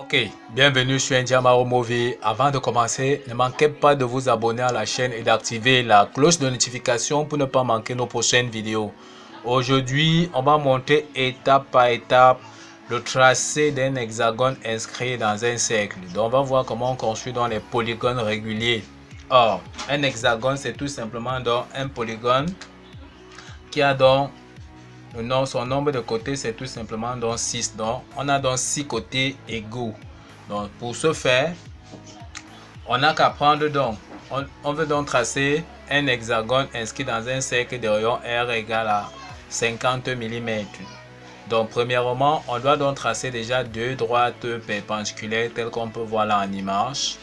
Ok, bienvenue sur Ndiamaro Movie. Avant de commencer, ne manquez pas de vous abonner à la chaîne et d'activer la cloche de notification pour ne pas manquer nos prochaines vidéos. Aujourd'hui, on va monter étape par étape le tracé d'un hexagone inscrit dans un cercle. Donc, on va voir comment on construit dans les polygones réguliers. Or, un hexagone, c'est tout simplement donc un polygone qui a donc son nombre de côtés, c'est tout simplement donc 6. Donc, on a donc 6 côtés égaux. Donc, pour ce faire, on n'a qu'à prendre donc, on veut donc tracer un hexagone inscrit dans un cercle de rayon R égale à 50 mm. Donc, premièrement, on doit donc tracer déjà deux droites perpendiculaires telles qu'on peut voir là en image.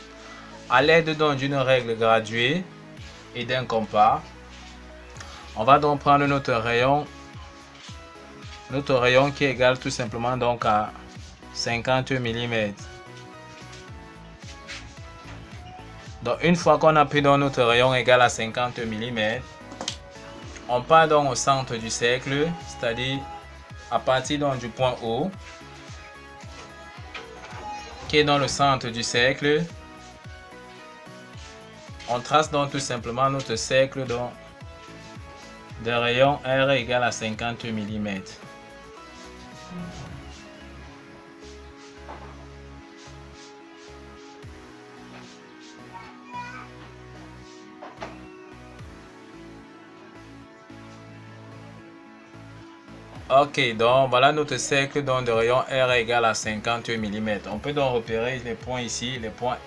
À l'aide donc d'une règle graduée et d'un compas, on va donc prendre notre rayon qui est égal tout simplement donc à 50 mm. Donc une fois qu'on a pris dans notre rayon égal à 50 mm, on part donc au centre du cercle, c'est-à-dire à partir donc du point O qui est dans le centre du cercle. On trace donc tout simplement notre cercle donc de rayon R égale à 50 mm. Ok, donc voilà notre cercle donc de rayon R égale à 50 mm. On peut donc repérer les points ici, les points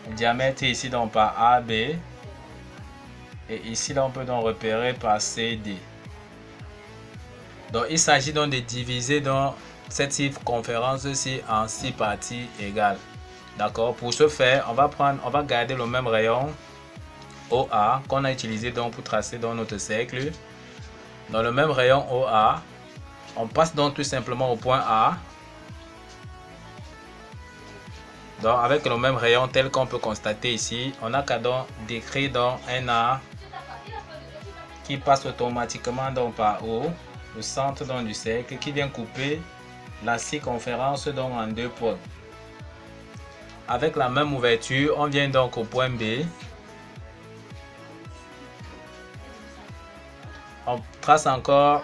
diamètre ici donc par AB. Et ici là on peut donc repérer par CD. Donc il s'agit donc de diviser donc cette circonférence-ci en 6 parties égales. D'accord. Pour ce faire, on va garder le même rayon OA qu'on a utilisé donc pour tracer dans notre cercle. Dans le même rayon OA, on passe donc tout simplement au point A. Donc avec le même rayon tel qu'on peut constater ici, on a qu'à donc décrire donc un A qui passe automatiquement donc par O, le centre donc du cercle, qui vient couper la circonférence donc en deux points. Avec la même ouverture, on vient donc au point B. On trace encore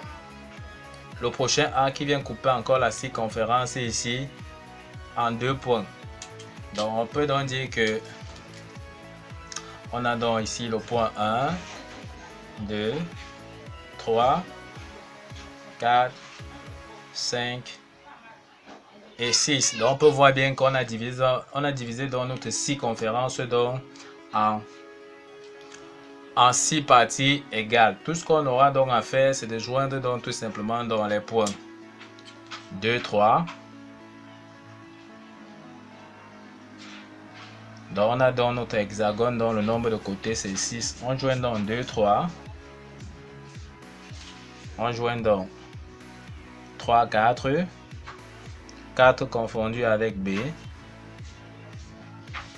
le prochain A qui vient couper encore la circonférence ici en deux points. Donc on peut donc dire que on a donc ici le point 1, 2, 3, 4, 5 et 6. Donc on peut voir bien qu'on a divisé donc notre circonférence donc en 6 parties égales. Tout ce qu'on aura donc à faire, c'est de joindre donc tout simplement dans les points 2, 3. Donc on a donc notre hexagone dont le nombre de côtés c'est 6. On joint donc 2, 3. On joint donc 3, 4. 4 confondu avec B.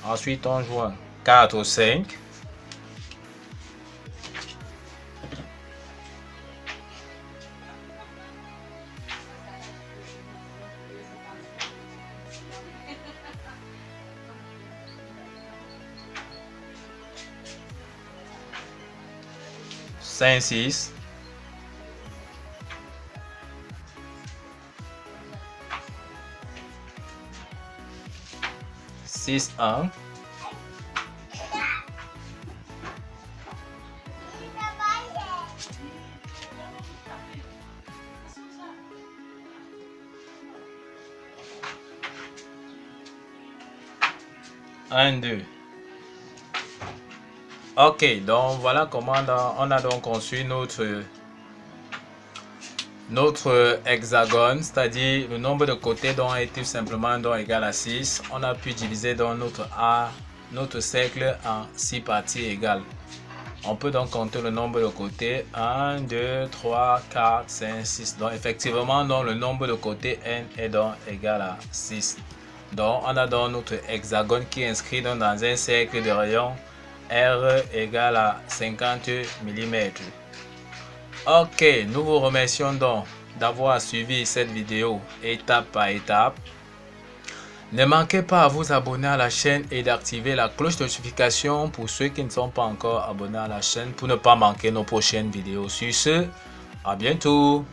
Ensuite on joint 4, 5. Cinq, 6. 6, 1. Un, 2. Ok, donc voilà comment on a donc construit notre hexagone, c'est-à-dire le nombre de côtés dont est tout simplement donc égal à 6. On a pu diviser donc notre cercle en 6 parties égales. On peut donc compter le nombre de côtés 1, 2, 3, 4, 5, 6. Donc effectivement, donc, le nombre de côtés n est donc égal à 6. Donc on a donc notre hexagone qui est inscrit dans un cercle de rayon R égale à 50 mm. Ok, nous vous remercions donc d'avoir suivi cette vidéo étape par étape. Ne manquez pas à vous abonner à la chaîne et d'activer la cloche de notification pour ceux qui ne sont pas encore abonnés à la chaîne pour ne pas manquer nos prochaines vidéos. Sur ce, à bientôt.